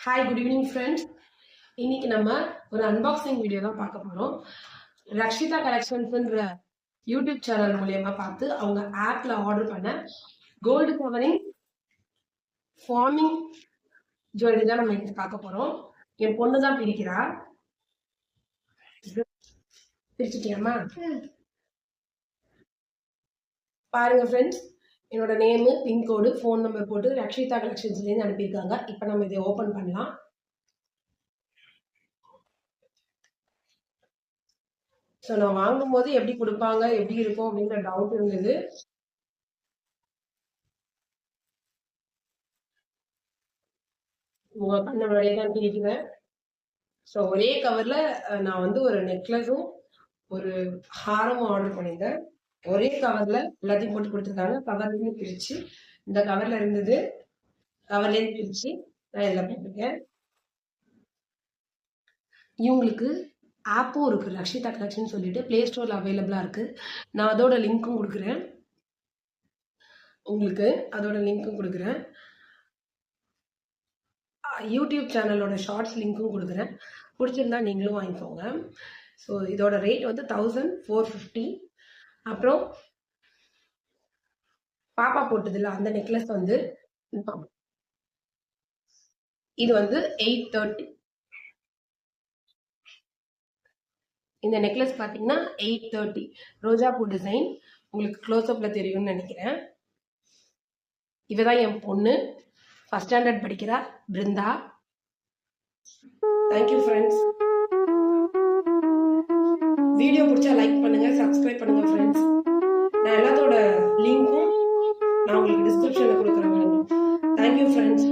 Hi, good evening friends. இன்னைக்கு நம்ம ஒரு அன்பாக்சிங் வீடியோ தான் பார்க்க போகிறோம். ரக்ஷிதா கலெக்ஷன்ஸ்ன்ற யூடியூப் சேனல் மூலயமா பார்த்து அவங்க ஆப்ல ஆர்டர் பண்ண கோல்டு கவரிங் ஃபார்மிங் ஜுவல்லரி தான் நம்ம இன்னைக்கு பார்க்க போகிறோம். என் பொண்ணு தான் பிரிக்கிறா. பிரிச்சுட்டியாமா? பாருங்க ஃப்ரெண்ட்ஸ், என்னோட நேமு, பின்கோடு, ஃபோன் நம்பர் போட்டு ரக்ஷிதா கலெக்ஷன்ஸ்லேருந்து அனுப்பியிருக்காங்க. இப்போ நம்ம இதை ஓப்பன் பண்ணலாம். ஸோ நான் வாங்கும்போது எப்படி கொடுப்பாங்க, எப்படி இருக்கும் அப்படின்ற டவுட் இருந்தது. உங்க கண்ண முன்னாடியே தான் பிரிக்கிறேன். ஸோ ஒரே கவர்ல நான் வந்து ஒரு நெக்லஸும் ஒரு ஹாரமும் ஆர்டர் பண்ணியிருந்தேன். ஒரே கவர்ல எல்லாத்தையும் போட்டு கொடுத்துருக்காங்க. கவர்லேயும் பிரிச்சு இந்த கவர்ல இருந்தது, கவர்லேயும் பிரிச்சு நான் இதில் போட்டிருக்கேன். இவங்களுக்கு ஆப்பும் இருக்கு, ரக்ஷிதா கலெக்ஷன் சொல்லிட்டு பிளே ஸ்டோர்ல அவைலபிளா இருக்கு. நான் அதோட லிங்க்கும் கொடுக்குறேன், உங்களுக்கு அதோட லிங்க்கும் கொடுக்குறேன். யூடியூப் சேனலோட ஷார்ட்ஸ் லிங்க்கும் கொடுக்குறேன். பிடிச்சிருந்தா நீங்களும் வாங்கிக்கோங்க. ஸோ இதோட ரேட் வந்து 1450. அப்புறம் பாப்பா போட்டதில்ல அந்த நெக்லஸ் வந்து இது வந்து 830. இந்த நெக்லஸ் பார்த்தீங்கன்னா 830 ரோஜா பூ டிசைன். உங்களுக்கு க்ளோஸ்அப்ல தெரியும்னு நினைக்கிறேன். இவதான் என் பொண்ணு, ஃபர்ஸ்ட் ஸ்டாண்டர்ட் படிக்கிறா, பிருந்தா. Thank you friends. வீடியோ பிடிச்சா லைக் பண்ணுங்க, சப்ஸ்கிரைப் பண்ணுங்க ஃப்ரெண்ட்ஸ். நான் எல்லாத்தோட லிங்க்கும் நான் உங்களுக்கு டிஸ்கிரிப்ஷன்ல கொடுக்குறேன். Thank you friends.